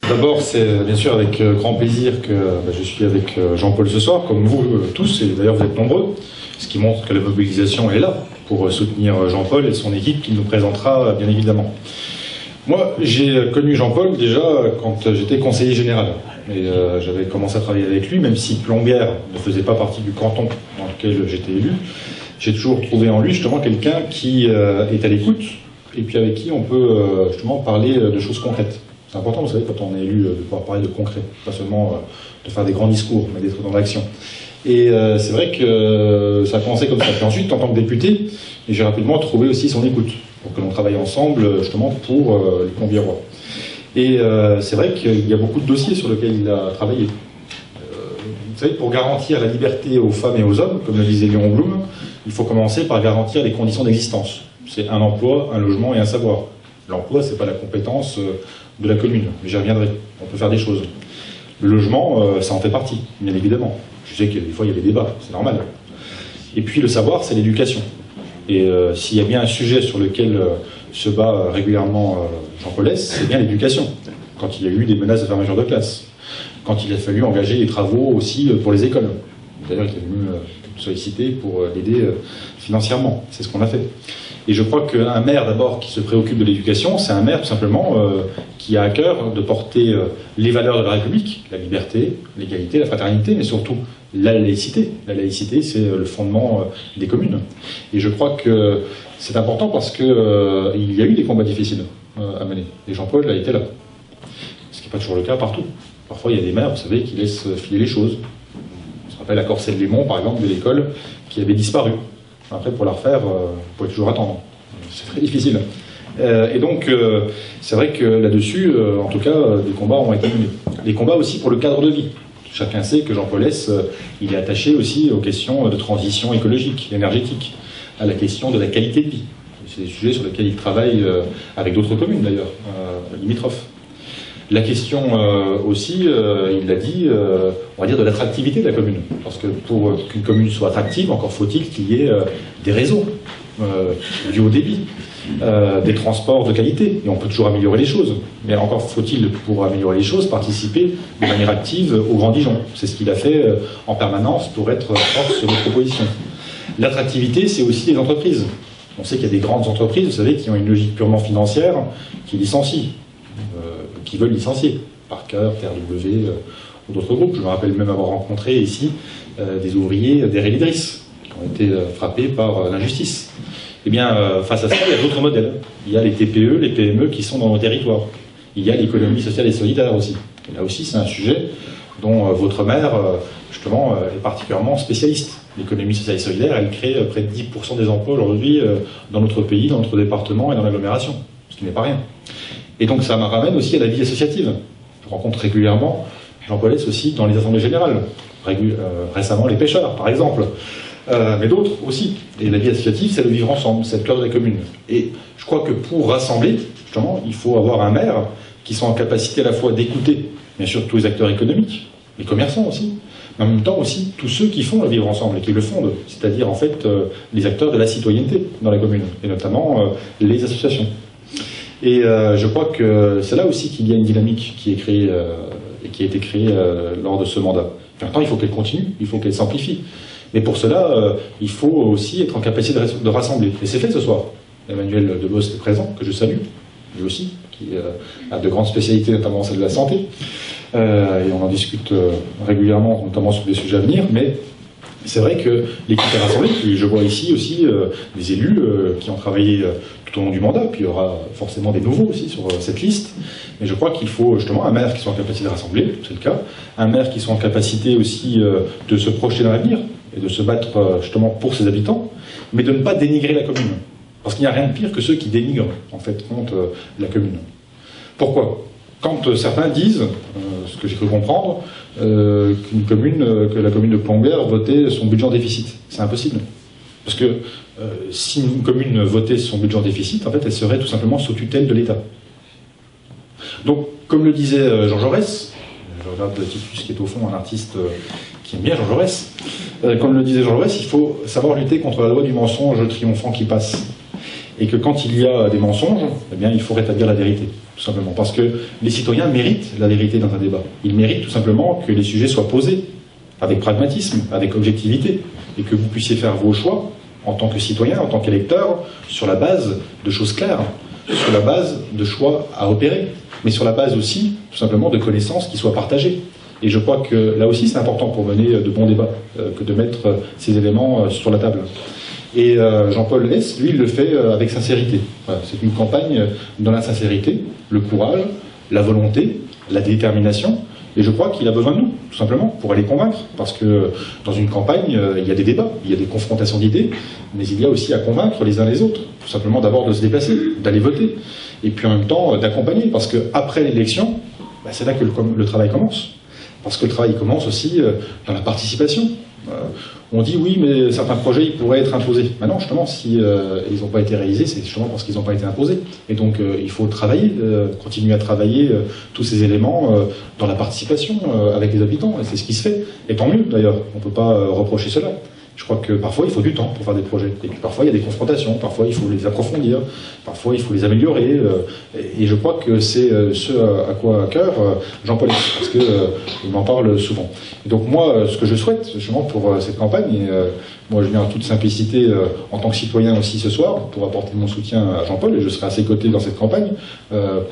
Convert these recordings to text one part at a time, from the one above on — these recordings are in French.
D'abord, c'est bien sûr avec grand plaisir que je suis avec Jean-Paul ce soir, comme vous tous, et d'ailleurs vous êtes nombreux, ce qui montre que la mobilisation est là pour soutenir Jean-Paul et son équipe qui nous présentera bien évidemment. Moi, j'ai connu Jean-Paul déjà quand j'étais conseiller général, et j'avais commencé à travailler avec lui, même si Plombières ne faisait pas partie du canton dans lequel j'étais élu. J'ai toujours trouvé en lui justement quelqu'un qui est à l'écoute, et puis avec qui on peut justement parler de choses concrètes. C'est important, vous savez, quand on est élu, de pouvoir parler de concret, pas seulement de faire des grands discours, mais d'être dans l'action. Et c'est vrai que ça a commencé comme ça. Puis ensuite, en tant que député, j'ai rapidement trouvé aussi son écoute, pour que l'on travaille ensemble, justement, pour les Plombiérois. Et c'est vrai qu'il y a beaucoup de dossiers sur lesquels il a travaillé. Vous savez, pour garantir la liberté aux femmes et aux hommes, comme le disait Léon Blum, il faut commencer par garantir les conditions d'existence. C'est un emploi, un logement et un savoir. L'emploi, c'est pas la compétence de la commune, mais j'y reviendrai, on peut faire des choses. Le logement, ça en fait partie, bien évidemment. Je sais que des fois il y a des débats, c'est normal. Et puis le savoir, c'est l'éducation. Et s'il y a bien un sujet sur lequel se bat régulièrement Jean-Paul, c'est bien l'éducation. Quand il y a eu des menaces de fermeture de classe, quand il a fallu engager les travaux aussi pour les écoles. D'ailleurs, il est venu solliciter pour l'aider financièrement, c'est ce qu'on a fait. Et je crois qu'un maire, d'abord, qui se préoccupe de l'éducation, c'est un maire, tout simplement, qui a à cœur de porter les valeurs de la République, la liberté, l'égalité, la fraternité, mais surtout la laïcité. La laïcité, c'est le fondement des communes. Et je crois que c'est important parce qu'il y a eu des combats difficiles à mener. Et Jean-Paul a été là. Ce qui n'est pas toujours le cas partout. Parfois, il y a des maires, vous savez, qui laissent filer les choses. On se rappelle la Corcelles-Lémont, par exemple, de l'école, qui avait disparu. Après, pour la refaire, vous pouvez toujours attendre. C'est très difficile. Et donc, c'est vrai que là-dessus, en tout cas, des combats ont été menés. Des combats aussi pour le cadre de vie. Chacun sait que Jean-Paul Hess, il est attaché aussi aux questions de transition écologique, énergétique, à la question de la qualité de vie. C'est des sujets sur lesquels il travaille avec d'autres communes, d'ailleurs, limitrophes. La question aussi, il l'a dit, on va dire de l'attractivité de la commune. Parce que pour qu'une commune soit attractive, encore faut-il qu'il y ait des réseaux, du haut débit, des transports de qualité. Et on peut toujours améliorer les choses. Mais encore faut-il, pour améliorer les choses, participer de manière active au Grand Dijon. C'est ce qu'il a fait en permanence pour être force de proposition. L'attractivité, c'est aussi les entreprises. On sait qu'il y a des grandes entreprises, vous savez, qui ont une logique purement financière, qui licencient. Qui veulent licencier, Parker, TRW ou d'autres groupes. Je me rappelle même avoir rencontré ici des ouvriers d'Air Idriss qui ont été frappés par l'injustice. Eh bien, face à ça, il y a d'autres modèles. Il y a les TPE, les PME qui sont dans nos territoires. Il y a l'économie sociale et solidaire aussi. Et là aussi, c'est un sujet dont votre maire, justement, est particulièrement spécialiste. L'économie sociale et solidaire, elle crée près de 10% des emplois aujourd'hui dans notre pays, dans notre département et dans l'agglomération, ce qui n'est pas rien. Et donc ça me ramène aussi à la vie associative. Je rencontre régulièrement Jean-Paul Hess aussi dans les assemblées générales. Récemment les pêcheurs, par exemple. Mais d'autres aussi. Et la vie associative, c'est le vivre ensemble, c'est le cœur de la commune. Et je crois que pour rassembler, justement, il faut avoir un maire qui soit en capacité à la fois d'écouter, bien sûr, tous les acteurs économiques, les commerçants aussi, mais en même temps aussi tous ceux qui font le vivre ensemble et qui le fondent, c'est-à-dire en fait les acteurs de la citoyenneté dans la commune, et notamment les associations. Et je crois que c'est là aussi qu'il y a une dynamique qui est créée et qui a été créée lors de ce mandat. Maintenant, il faut qu'elle continue, il faut qu'elle s'amplifie. Mais pour cela, il faut aussi être en capacité de rassembler. Et c'est fait ce soir. Emmanuel Debos est présent, que je salue, lui aussi, qui a de grandes spécialités, notamment celle de la santé. Et on en discute régulièrement, notamment sur des sujets à venir. Mais c'est vrai que l'équipe est rassemblée. Puis je vois ici aussi des élus qui ont travaillé tout au long du mandat. Puis il y aura forcément des nouveaux aussi sur cette liste. Mais je crois qu'il faut justement un maire qui soit en capacité de rassembler, c'est le cas. Un maire qui soit en capacité aussi de se projeter dans l'avenir et de se battre justement pour ses habitants, mais de ne pas dénigrer la commune. Parce qu'il n'y a rien de pire que ceux qui dénigrent en fait contre la commune. Pourquoi ? Quand certains disent, ce que j'ai cru comprendre, que la commune de Plombières votait son budget en déficit. C'est impossible. Parce que si une commune votait son budget en déficit, en fait, elle serait tout simplement sous tutelle de l'État. Donc, comme le disait Jean Jaurès, je regarde Titus qui est au fond un artiste qui aime bien Jean Jaurès, comme le disait Jean Jaurès, il faut savoir lutter contre la loi du mensonge triomphant qui passe. et que quand il y a des mensonges, eh bien, il faut rétablir la vérité, tout simplement. Parce que les citoyens méritent la vérité dans un débat. Ils méritent tout simplement que les sujets soient posés avec pragmatisme, avec objectivité, et que vous puissiez faire vos choix en tant que citoyen, en tant qu'électeur, sur la base de choses claires, sur la base de choix à opérer, mais sur la base aussi, tout simplement, de connaissances qui soient partagées. Et je crois que là aussi, c'est important pour mener de bons débats, que de mettre ces éléments sur la table. Et Jean-Paul Hess, lui, il le fait avec sincérité. Voilà, c'est une campagne dans la sincérité, le courage, la volonté, la détermination. Et je crois qu'il a besoin de nous, tout simplement, pour aller convaincre. Parce que dans une campagne, il y a des débats, il y a des confrontations d'idées, mais il y a aussi à convaincre les uns les autres. Tout simplement d'abord de se déplacer, d'aller voter. Et puis en même temps d'accompagner. Parce qu'après l'élection, bah, c'est là que le travail commence. Parce que le travail commence aussi dans la participation. On dit oui, mais certains projets ils pourraient être imposés. Maintenant, justement, si ils n'ont pas été réalisés, c'est justement parce qu'ils n'ont pas été imposés. Et donc, il faut travailler, continuer à travailler tous ces éléments dans la participation avec les habitants. Et c'est ce qui se fait. Et tant mieux, d'ailleurs. On ne peut pas reprocher cela. Je crois que parfois, il faut du temps pour faire des projets. Et puis parfois, il y a des confrontations. Parfois, il faut les approfondir. Parfois, il faut les améliorer. Et je crois que c'est ce à quoi à cœur Jean-Paul, parce qu'il m'en parle souvent. Et donc moi, ce que je souhaite, justement, pour cette campagne, et moi, je viens en toute simplicité en tant que citoyen aussi ce soir, pour apporter mon soutien à Jean-Paul, et je serai à ses côtés dans cette campagne,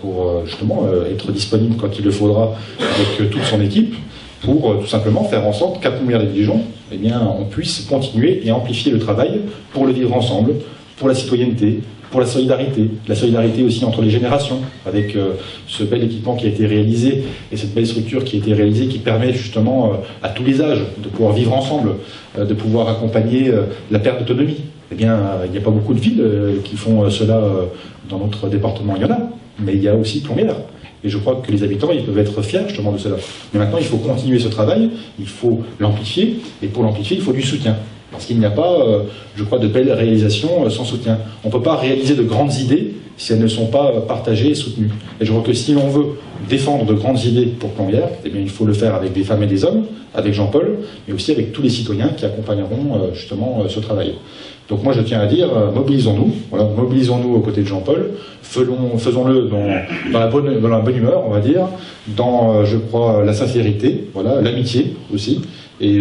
pour justement être disponible quand il le faudra avec toute son équipe, pour tout simplement faire en sorte qu'à Plombières-les-Dijon, eh bien, on puisse continuer et amplifier le travail pour le vivre ensemble, pour la citoyenneté, pour la solidarité aussi entre les générations, avec ce bel équipement qui a été réalisé et cette belle structure qui a été réalisée, qui permet justement à tous les âges de pouvoir vivre ensemble, de pouvoir accompagner la perte d'autonomie. Eh bien, il n'y a pas beaucoup de villes qui font cela dans notre département, il y en a, mais il y a aussi Plombières. Et je crois que les habitants, ils peuvent être fiers justement de cela. Mais maintenant, il faut continuer ce travail, il faut l'amplifier, et pour l'amplifier, il faut du soutien. Parce qu'il n'y a pas, je crois, de belles réalisations sans soutien. On ne peut pas réaliser de grandes idées si elles ne sont pas partagées et soutenues. Et je crois que si l'on veut défendre de grandes idées pour Plombières, eh bien, il faut le faire avec des femmes et des hommes, avec Jean-Paul, mais aussi avec tous les citoyens qui accompagneront justement ce travail. Donc moi je tiens à dire, mobilisons-nous, voilà, mobilisons-nous aux côtés de Jean-Paul, faisons-le dans la bonne humeur, on va dire, dans, je crois, la sincérité, voilà, l'amitié aussi, et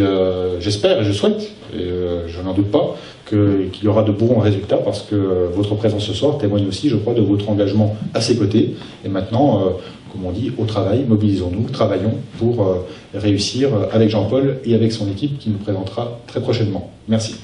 j'espère et je souhaite, et je n'en doute pas, qu'il y aura de bons résultats, parce que votre présence ce soir témoigne aussi, je crois, de votre engagement à ses côtés, et maintenant, comme on dit, au travail, mobilisons-nous, travaillons pour réussir avec Jean-Paul et avec son équipe qui nous présentera très prochainement. Merci.